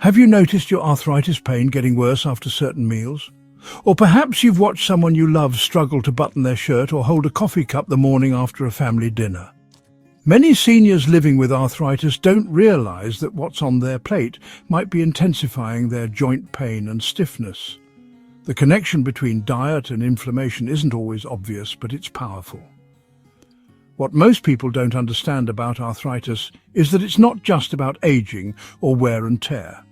Have you noticed your arthritis pain getting worse after certain meals? Or perhaps you've watched someone you love struggle to button their shirt or hold a coffee cup the morning after a family dinner. Many seniors living with arthritis don't realize that what's on their plate might be intensifying their joint pain and stiffness. The connection between diet and inflammation isn't always obvious, but it's powerful. What most people don't understand about arthritis is that it's not just about aging or wear and tear.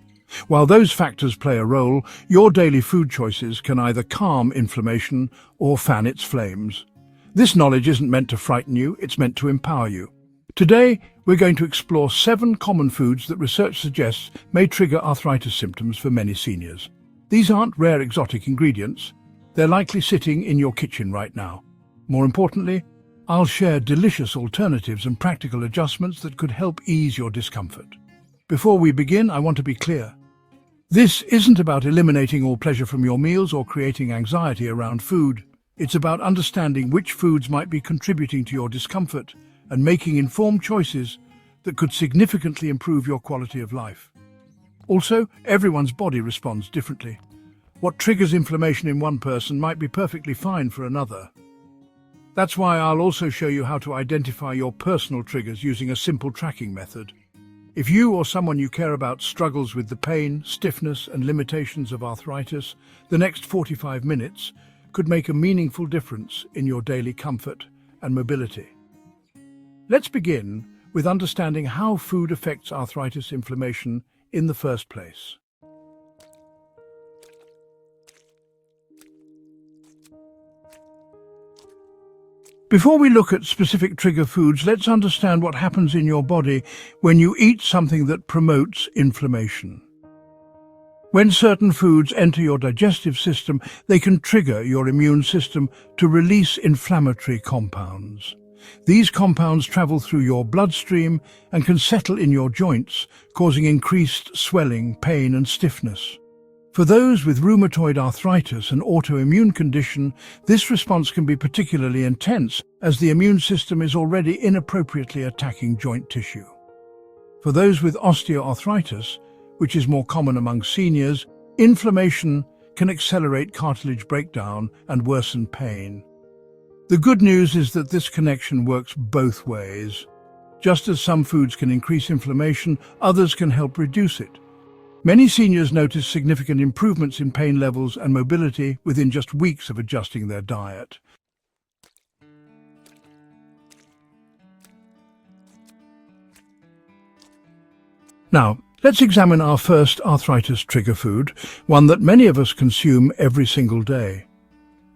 While those factors play a role, your daily food choices can either calm inflammation or fan its flames. This knowledge isn't meant to frighten you, it's meant to empower you. Today, we're going to explore 7 common foods that research suggests may trigger arthritis symptoms for many seniors. These aren't rare exotic ingredients. They're likely sitting in your kitchen right now. More importantly, I'll share delicious alternatives and practical adjustments that could help ease your discomfort. Before we begin, I want to be clear. This isn't about eliminating all pleasure from your meals or creating anxiety around food. It's about understanding which foods might be contributing to your discomfort and making informed choices that could significantly improve your quality of life. Also, everyone's body responds differently. What triggers inflammation in one person might be perfectly fine for another. That's why I'll also show you how to identify your personal triggers using a simple tracking method. If you or someone you care about struggles with the pain, stiffness, and limitations of arthritis, the next 45 minutes could make a meaningful difference in your daily comfort and mobility. Let's begin with understanding how food affects arthritis inflammation in the first place. Before we look at specific trigger foods, let's understand what happens in your body when you eat something that promotes inflammation. When certain foods enter your digestive system, they can trigger your immune system to release inflammatory compounds. These compounds travel through your bloodstream and can settle in your joints, causing increased swelling, pain, and stiffness. For those with rheumatoid arthritis, an autoimmune condition, this response can be particularly intense as the immune system is already inappropriately attacking joint tissue. For those with osteoarthritis, which is more common among seniors, inflammation can accelerate cartilage breakdown and worsen pain. The good news is that this connection works both ways. Just as some foods can increase inflammation, others can help reduce it. Many seniors notice significant improvements in pain levels and mobility within just weeks of adjusting their diet. Now, let's examine our first arthritis trigger food, one that many of us consume every single day.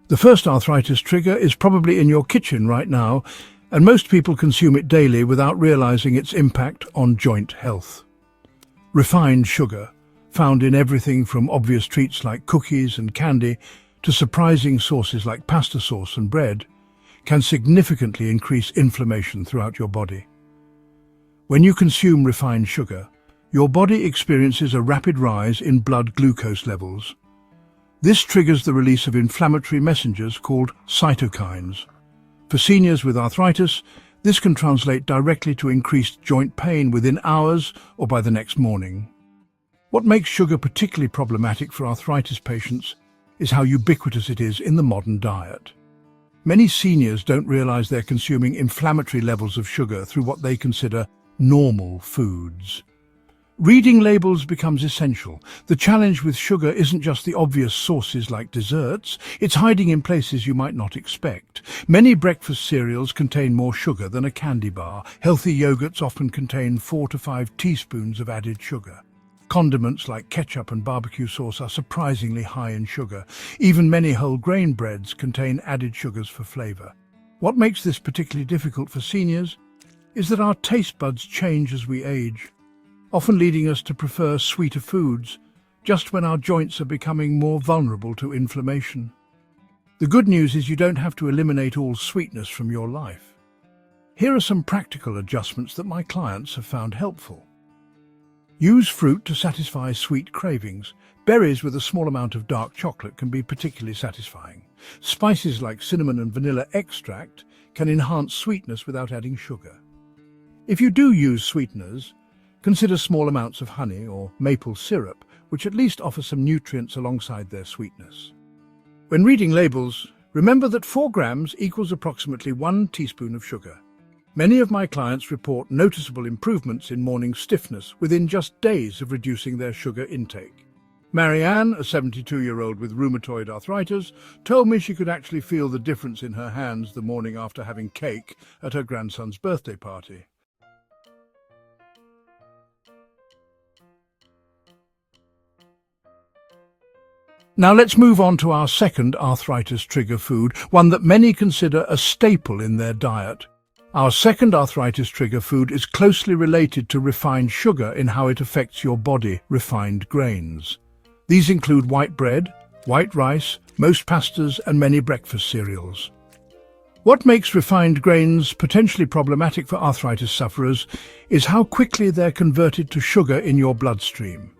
The first arthritis trigger is probably in your kitchen right now, and most people consume it daily without realizing its impact on joint health. Refined sugar, found in everything from obvious treats like cookies and candy to surprising sources like pasta sauce and bread, can significantly increase inflammation throughout your body. When you consume refined sugar, your body experiences a rapid rise in blood glucose levels. This triggers the release of inflammatory messengers called cytokines. For seniors with arthritis, this can translate directly to increased joint pain within hours or by the next morning. What makes sugar particularly problematic for arthritis patients is how ubiquitous it is in the modern diet. Many seniors don't realize they're consuming inflammatory levels of sugar through what they consider normal foods. Reading labels becomes essential. The challenge with sugar isn't just the obvious sources like desserts, it's hiding in places you might not expect. Many breakfast cereals contain more sugar than a candy bar. Healthy yogurts often contain 4 to 5 teaspoons of added sugar. Condiments like ketchup and barbecue sauce are surprisingly high in sugar. Even many whole grain breads contain added sugars for flavor. What makes this particularly difficult for seniors is that our taste buds change as we age, often leading us to prefer sweeter foods just when our joints are becoming more vulnerable to inflammation. The good news is you don't have to eliminate all sweetness from your life. Here are some practical adjustments that my clients have found helpful. Use fruit to satisfy sweet cravings. Berries with a small amount of dark chocolate can be particularly satisfying. Spices like cinnamon and vanilla extract can enhance sweetness without adding sugar. If you do use sweeteners, Consider small amounts of honey or maple syrup, which at least offer some nutrients alongside their sweetness. When reading labels, remember that 4 grams equals approximately 1 teaspoon of sugar. Many of my clients report noticeable improvements in morning stiffness within just days of reducing their sugar intake. Marianne, a 72-year-old with rheumatoid arthritis, told me she could actually feel the difference in her hands the morning after having cake at her grandson's birthday party. Now let's move on to our second arthritis trigger food, one that many consider a staple in their diet. Our second arthritis trigger food is closely related to refined sugar in how it affects your body, refined grains. These include white bread, white rice, most pastas, and many breakfast cereals. What makes refined grains potentially problematic for arthritis sufferers is how quickly they're converted to sugar in your bloodstream.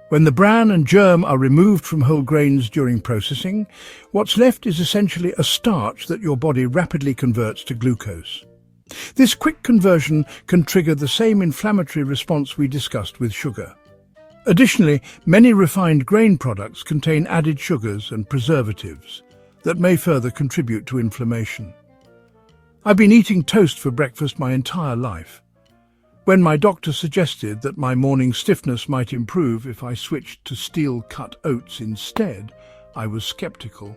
When the bran and germ are removed from whole grains during processing, what's left is essentially a starch that your body rapidly converts to glucose. This quick conversion can trigger the same inflammatory response we discussed with sugar. Additionally, many refined grain products contain added sugars and preservatives that may further contribute to inflammation. I've been eating toast for breakfast my entire life. When my doctor suggested that my morning stiffness might improve if I switched to steel-cut oats instead, I was skeptical.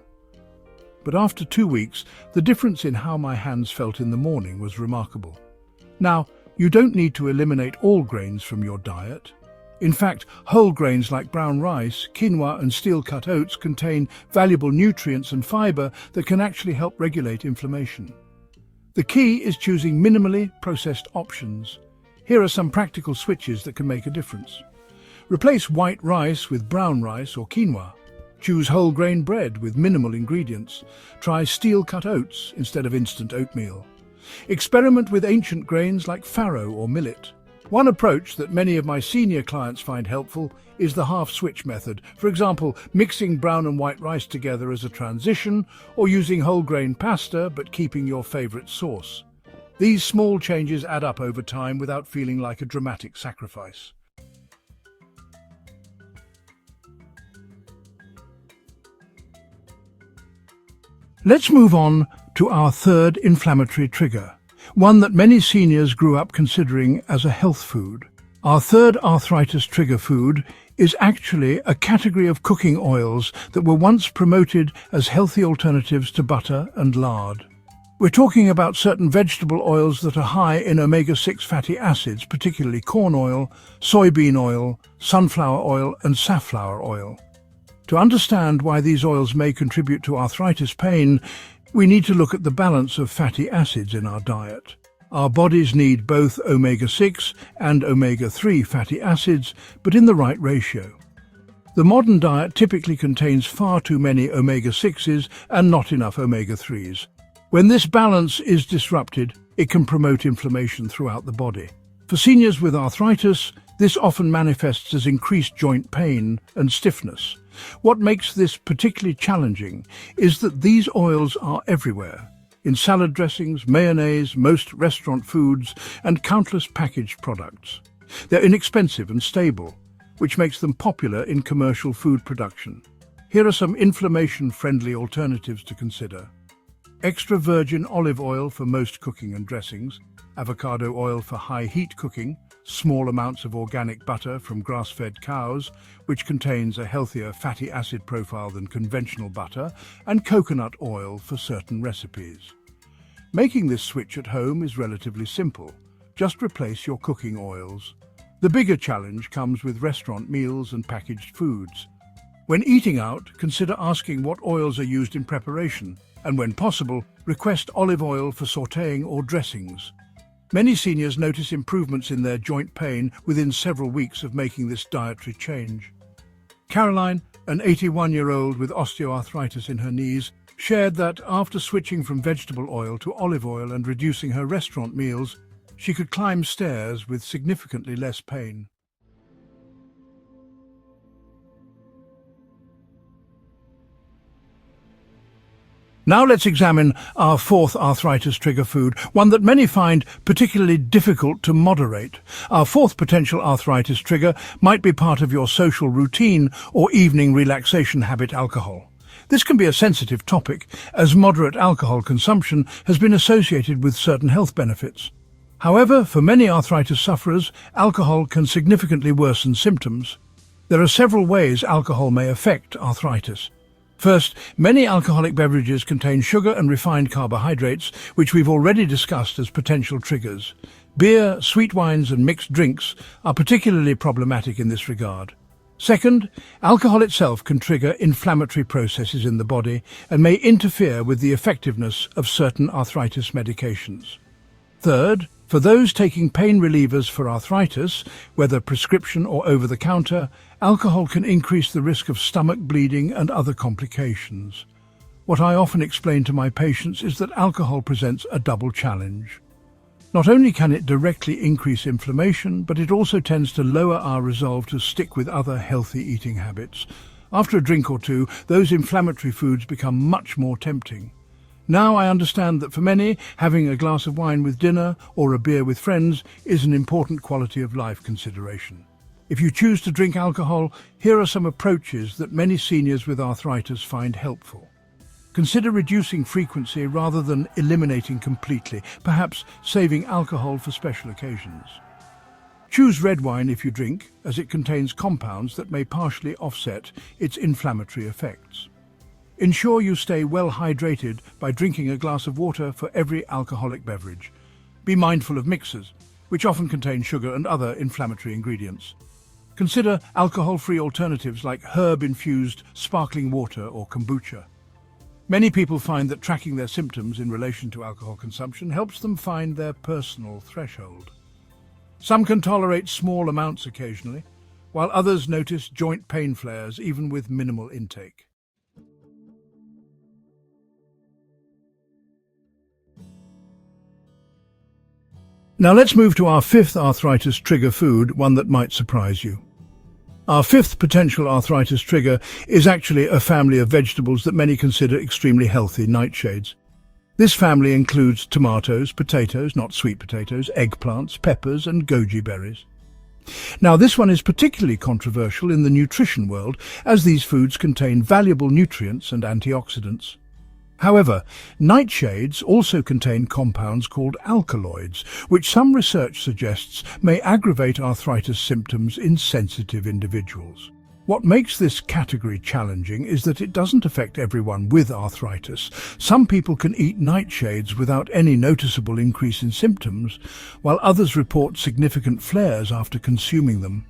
But after 2 weeks, the difference in how my hands felt in the morning was remarkable. Now, you don't need to eliminate all grains from your diet. In fact, whole grains like brown rice, quinoa and steel-cut oats contain valuable nutrients and fiber that can actually help regulate inflammation. The key is choosing minimally processed options. Here are some practical switches that can make a difference. Replace white rice with brown rice or quinoa. Choose whole grain bread with minimal ingredients. Try steel-cut oats instead of instant oatmeal. Experiment with ancient grains like farro or millet. One approach that many of my senior clients find helpful is the half-switch method. For example, mixing brown and white rice together as a transition, or using whole grain pasta but keeping your favorite sauce. These small changes add up over time without feeling like a dramatic sacrifice. Let's move on to our third inflammatory trigger, one that many seniors grew up considering as a health food. Our third arthritis trigger food is actually a category of cooking oils that were once promoted as healthy alternatives to butter and lard. We're talking about certain vegetable oils that are high in omega-6 fatty acids, particularly corn oil, soybean oil, sunflower oil, and safflower oil. To understand why these oils may contribute to arthritis pain, we need to look at the balance of fatty acids in our diet. Our bodies need both omega-6 and omega-3 fatty acids, but in the right ratio. The modern diet typically contains far too many omega-6s and not enough omega-3s. When this balance is disrupted, it can promote inflammation throughout the body. For seniors with arthritis, this often manifests as increased joint pain and stiffness. What makes this particularly challenging is that these oils are everywhere, in salad dressings, mayonnaise, most restaurant foods, and countless packaged products. They're inexpensive and stable, which makes them popular in commercial food production. Here are some inflammation-friendly alternatives to consider. Extra virgin olive oil for most cooking and dressings, avocado oil for high-heat cooking, small amounts of organic butter from grass-fed cows, which contains a healthier fatty acid profile than conventional butter, and coconut oil for certain recipes. Making this switch at home is relatively simple. Just replace your cooking oils. The bigger challenge comes with restaurant meals and packaged foods. When eating out, consider asking what oils are used in preparation, and when possible, request olive oil for sautéing or dressings. Many seniors notice improvements in their joint pain within several weeks of making this dietary change. Caroline, an 81-year-old with osteoarthritis in her knees, shared that after switching from vegetable oil to olive oil and reducing her restaurant meals, she could climb stairs with significantly less pain. Now let's examine our fourth arthritis trigger food, one that many find particularly difficult to moderate. Our fourth potential arthritis trigger might be part of your social routine or evening relaxation habit: alcohol. This can be a sensitive topic, as moderate alcohol consumption has been associated with certain health benefits. However, for many arthritis sufferers, alcohol can significantly worsen symptoms. There are several ways alcohol may affect arthritis. First, many alcoholic beverages contain sugar and refined carbohydrates, which we've already discussed as potential triggers. Beer, sweet wines and mixed drinks are particularly problematic in this regard. Second, alcohol itself can trigger inflammatory processes in the body and may interfere with the effectiveness of certain arthritis medications. Third, for those taking pain relievers for arthritis, whether prescription or over-the-counter, alcohol can increase the risk of stomach bleeding and other complications. What I often explain to my patients is that alcohol presents a double challenge. Not only can it directly increase inflammation, but it also tends to lower our resolve to stick with other healthy eating habits. After a drink or two, those inflammatory foods become much more tempting. Now I understand that for many, having a glass of wine with dinner or a beer with friends is an important quality of life consideration. If you choose to drink alcohol, here are some approaches that many seniors with arthritis find helpful. Consider reducing frequency rather than eliminating completely, perhaps saving alcohol for special occasions. Choose red wine if you drink, as it contains compounds that may partially offset its inflammatory effects. Ensure you stay well hydrated by drinking a glass of water for every alcoholic beverage. Be mindful of mixers, which often contain sugar and other inflammatory ingredients. Consider alcohol-free alternatives like herb-infused sparkling water or kombucha. Many people find that tracking their symptoms in relation to alcohol consumption helps them find their personal threshold. Some can tolerate small amounts occasionally, while others notice joint pain flares even with minimal intake. Now let's move to our fifth arthritis trigger food, one that might surprise you. Our fifth potential arthritis trigger is actually a family of vegetables that many consider extremely healthy: nightshades. This family includes tomatoes, potatoes, not sweet potatoes, eggplants, peppers and goji berries. Now this one is particularly controversial in the nutrition world, as these foods contain valuable nutrients and antioxidants. However, nightshades also contain compounds called alkaloids, which some research suggests may aggravate arthritis symptoms in sensitive individuals. What makes this category challenging is that it doesn't affect everyone with arthritis. Some people can eat nightshades without any noticeable increase in symptoms, while others report significant flares after consuming them.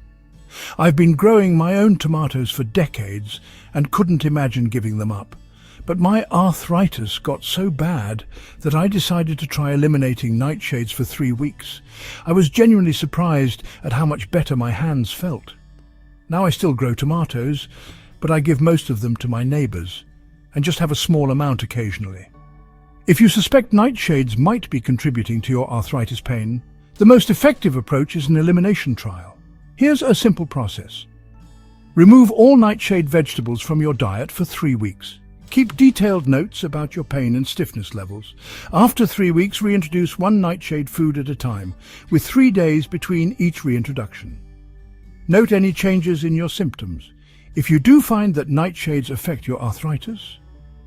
I've been growing my own tomatoes for decades and couldn't imagine giving them up. But my arthritis got so bad that I decided to try eliminating nightshades for 3 weeks. I was genuinely surprised at how much better my hands felt. Now I still grow tomatoes, but I give most of them to my neighbours and just have a small amount occasionally. If you suspect nightshades might be contributing to your arthritis pain, the most effective approach is an elimination trial. Here's a simple process. Remove all nightshade vegetables from your diet for 3 weeks. Keep detailed notes about your pain and stiffness levels. After 3 weeks, reintroduce one nightshade food at a time, with 3 days between each reintroduction. Note any changes in your symptoms. If you do find that nightshades affect your arthritis,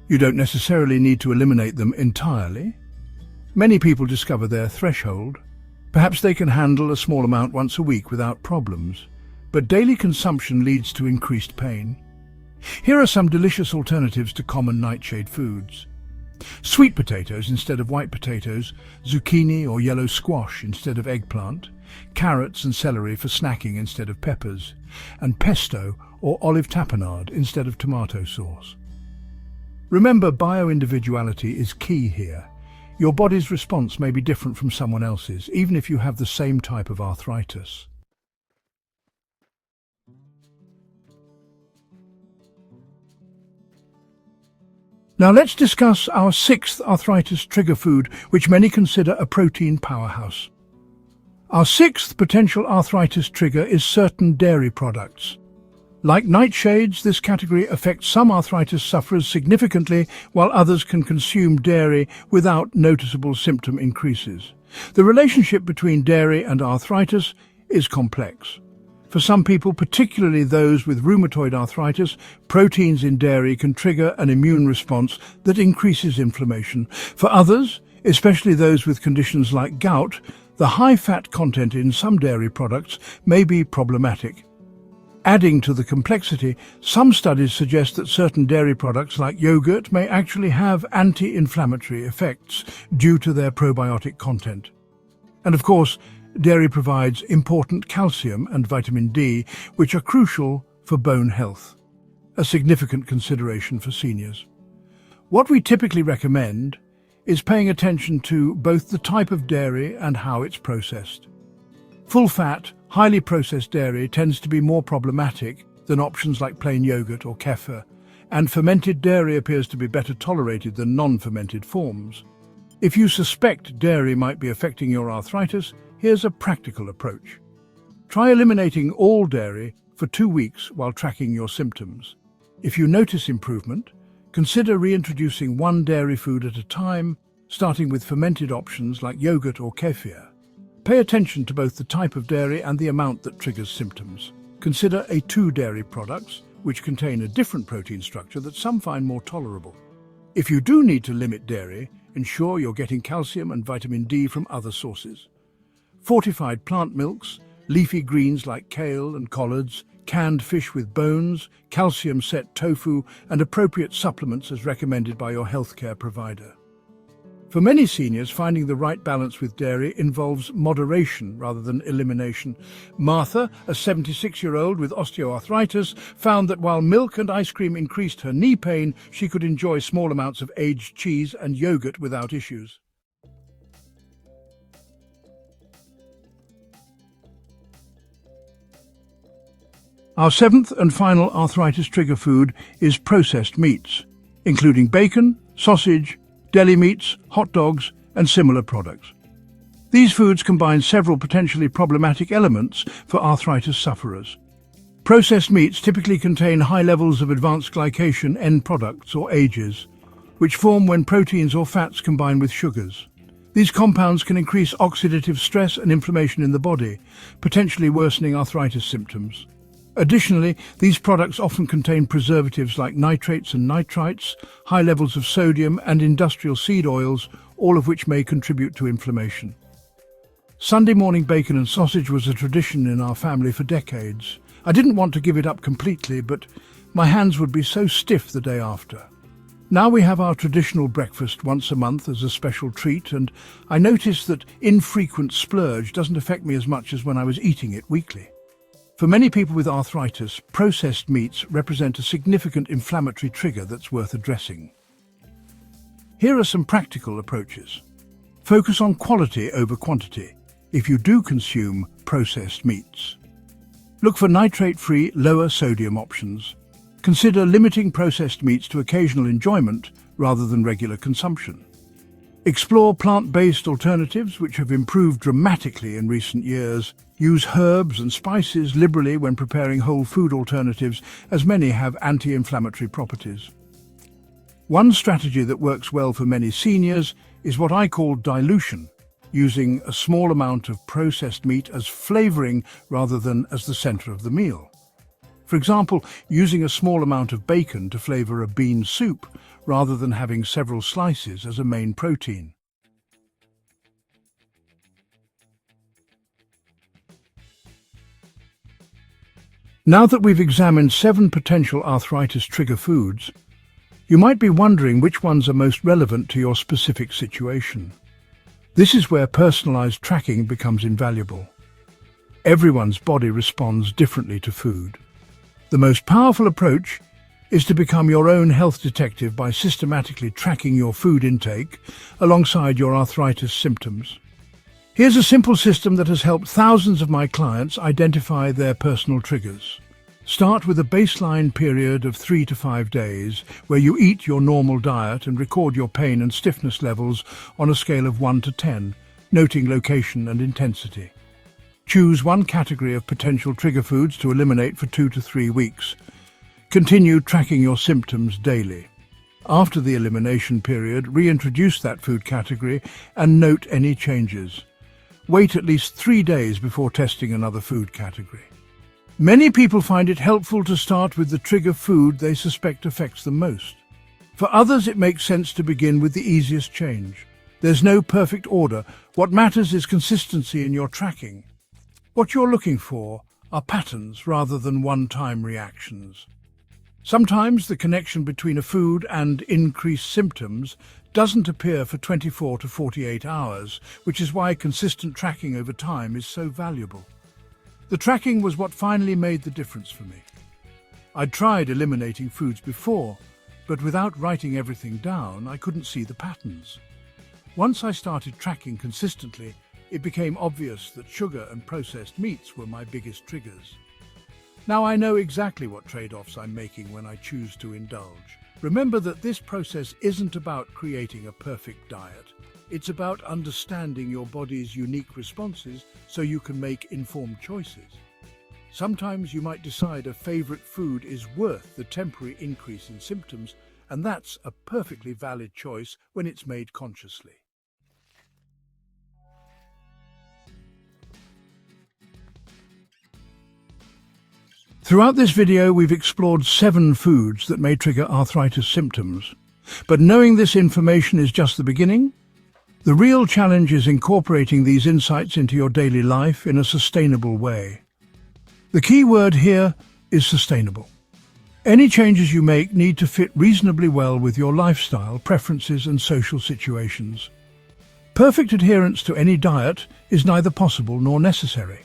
you don't necessarily need to eliminate them entirely. Many people discover their threshold. Perhaps they can handle a small amount once a week without problems, but daily consumption leads to increased pain. Here are some delicious alternatives to common nightshade foods. Sweet potatoes instead of white potatoes, zucchini or yellow squash instead of eggplant, carrots and celery for snacking instead of peppers, and pesto or olive tapenade instead of tomato sauce. Remember, bioindividuality is key here. Your body's response may be different from someone else's, even if you have the same type of arthritis. Now let's discuss our sixth arthritis trigger food, which many consider a protein powerhouse. Our sixth potential arthritis trigger is certain dairy products. Like nightshades, this category affects some arthritis sufferers significantly, while others can consume dairy without noticeable symptom increases. The relationship between dairy and arthritis is complex. For some people, particularly those with rheumatoid arthritis, proteins in dairy can trigger an immune response that increases inflammation. For others, especially those with conditions like gout, the high fat content in some dairy products may be problematic. Adding to the complexity, some studies suggest that certain dairy products like yogurt may actually have anti-inflammatory effects due to their probiotic content. And of course, dairy provides important calcium and vitamin D, which are crucial for bone health, a significant consideration for seniors. What we typically recommend is paying attention to both the type of dairy and how it's processed. Full-fat, highly processed dairy tends to be more problematic than options like plain yogurt or kefir, and fermented dairy appears to be better tolerated than non-fermented forms. If you suspect dairy might be affecting your arthritis, here's a practical approach. Try eliminating all dairy for 2 weeks while tracking your symptoms. If you notice improvement, consider reintroducing one dairy food at a time, starting with fermented options like yogurt or kefir. Pay attention to both the type of dairy and the amount that triggers symptoms. Consider A2 dairy products, which contain a different protein structure that some find more tolerable. If you do need to limit dairy, ensure you're getting calcium and vitamin D from other sources. Fortified plant milks, leafy greens like kale and collards, canned fish with bones, calcium-set tofu, and appropriate supplements as recommended by your healthcare provider. For many seniors, finding the right balance with dairy involves moderation rather than elimination. Martha, a 76-year-old with osteoarthritis, found that while milk and ice cream increased her knee pain, she could enjoy small amounts of aged cheese and yogurt without issues. Our seventh and final arthritis trigger food is processed meats, including bacon, sausage, deli meats, hot dogs, and similar products. These foods combine several potentially problematic elements for arthritis sufferers. Processed meats typically contain high levels of advanced glycation end products or AGEs, which form when proteins or fats combine with sugars. These compounds can increase oxidative stress and inflammation in the body, potentially worsening arthritis symptoms. Additionally, these products often contain preservatives like nitrates and nitrites, high levels of sodium and industrial seed oils, all of which may contribute to inflammation. Sunday morning bacon and sausage was a tradition in our family for decades. I didn't want to give it up completely, but my hands would be so stiff the day after. Now we have our traditional breakfast once a month as a special treat, and I notice that infrequent splurge doesn't affect me as much as when I was eating it weekly. For many people with arthritis, processed meats represent a significant inflammatory trigger that's worth addressing. Here are some practical approaches. Focus on quality over quantity if you do consume processed meats. Look for nitrate-free, lower sodium options. Consider limiting processed meats to occasional enjoyment rather than regular consumption. Explore plant-based alternatives, which have improved dramatically in recent years. Use herbs and spices liberally when preparing whole food alternatives, as many have anti-inflammatory properties. One strategy that works well for many seniors is what I call dilution, using a small amount of processed meat as flavoring rather than as the center of the meal. For example, using a small amount of bacon to flavor a bean soup rather than having several slices as a main protein. Now that we've examined 7 potential arthritis trigger foods, you might be wondering which ones are most relevant to your specific situation. This is where personalized tracking becomes invaluable. Everyone's body responds differently to food. The most powerful approach is to become your own health detective by systematically tracking your food intake alongside your arthritis symptoms. Here's a simple system that has helped thousands of my clients identify their personal triggers. Start with a baseline period of 3 to 5 days where you eat your normal diet and record your pain and stiffness levels on a scale of 1 to 10, noting location and intensity. Choose one category of potential trigger foods to eliminate for 2 to 3 weeks. Continue tracking your symptoms daily. After the elimination period, reintroduce that food category and note any changes. Wait at least 3 days before testing another food category. Many people find it helpful to start with the trigger food they suspect affects them most. For others, it makes sense to begin with the easiest change. There's no perfect order. What matters is consistency in your tracking. What you're looking for are patterns rather than one-time reactions. Sometimes the connection between a food and increased symptoms doesn't appear for 24 to 48 hours, which is why consistent tracking over time is so valuable. The tracking was what finally made the difference for me. I'd tried eliminating foods before, but without writing everything down, I couldn't see the patterns. Once I started tracking consistently, it became obvious that sugar and processed meats were my biggest triggers. Now I know exactly what trade-offs I'm making when I choose to indulge. Remember that this process isn't about creating a perfect diet. It's about understanding your body's unique responses so you can make informed choices. Sometimes you might decide a favorite food is worth the temporary increase in symptoms, and that's a perfectly valid choice when it's made consciously. Throughout this video, we've explored 7 foods that may trigger arthritis symptoms. But knowing this information is just the beginning. The real challenge is incorporating these insights into your daily life in a sustainable way. The key word here is sustainable. Any changes you make need to fit reasonably well with your lifestyle, preferences, and social situations. Perfect adherence to any diet is neither possible nor necessary.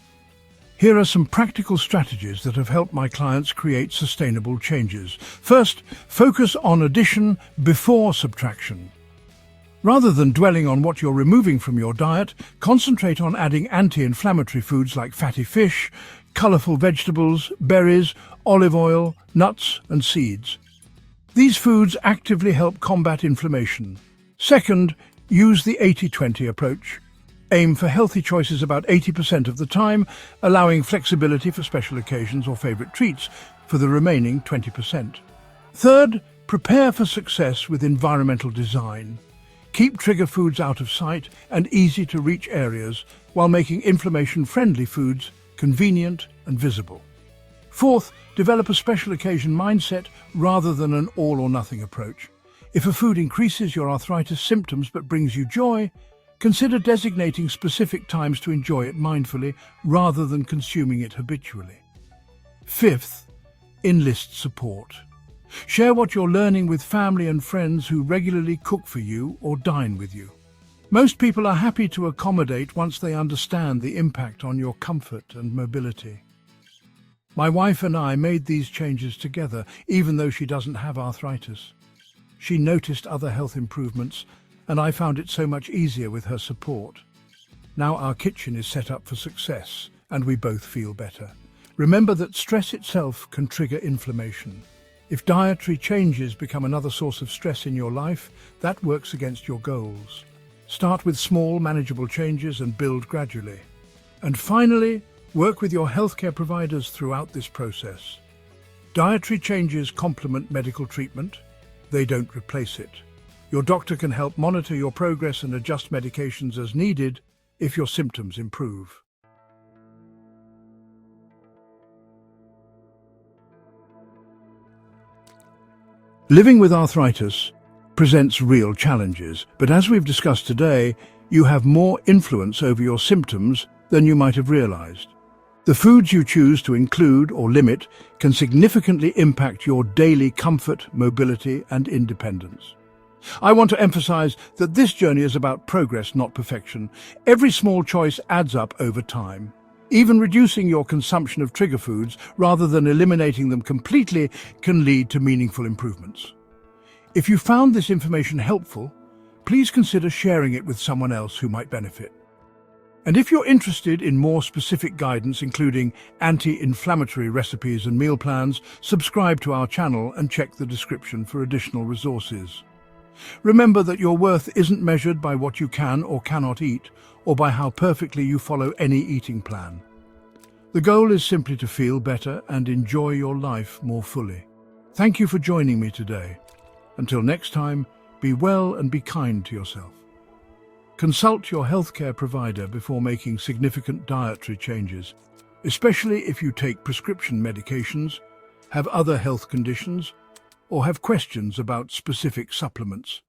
Here are some practical strategies that have helped my clients create sustainable changes. First, focus on addition before subtraction. Rather than dwelling on what you're removing from your diet, concentrate on adding anti-inflammatory foods like fatty fish, colorful vegetables, berries, olive oil, nuts, and seeds. These foods actively help combat inflammation. Second, use the 80-20 approach. Aim for healthy choices about 80% of the time, allowing flexibility for special occasions or favorite treats for the remaining 20%. Third, prepare for success with environmental design. Keep trigger foods out of sight and easy to reach areas while making inflammation-friendly foods convenient and visible. Fourth, develop a special occasion mindset rather than an all-or-nothing approach. If a food increases your arthritis symptoms but brings you joy, consider designating specific times to enjoy it mindfully rather than consuming it habitually. Fifth, enlist support. Share what you're learning with family and friends who regularly cook for you or dine with you. Most people are happy to accommodate once they understand the impact on your comfort and mobility. My wife and I made these changes together, even though she doesn't have arthritis. She noticed other health improvements, and I found it so much easier with her support. Now our kitchen is set up for success, and we both feel better. Remember that stress itself can trigger inflammation. If dietary changes become another source of stress in your life, that works against your goals. Start with small, manageable changes and build gradually. And finally, work with your healthcare providers throughout this process. Dietary changes complement medical treatment. They don't replace it. Your doctor can help monitor your progress and adjust medications as needed if your symptoms improve. Living with arthritis presents real challenges, but as we've discussed today, you have more influence over your symptoms than you might have realized. The foods you choose to include or limit can significantly impact your daily comfort, mobility, and independence. I want to emphasize that this journey is about progress, not perfection. Every small choice adds up over time. Even reducing your consumption of trigger foods rather than eliminating them completely can lead to meaningful improvements. If you found this information helpful, please consider sharing it with someone else who might benefit. And if you're interested in more specific guidance, including anti-inflammatory recipes and meal plans, subscribe to our channel and check the description for additional resources. Remember that your worth isn't measured by what you can or cannot eat, or by how perfectly you follow any eating plan. The goal is simply to feel better and enjoy your life more fully. Thank you for joining me today. Until next time, be well and be kind to yourself. Consult your healthcare provider before making significant dietary changes, especially if you take prescription medications, have other health conditions, or have questions about specific supplements.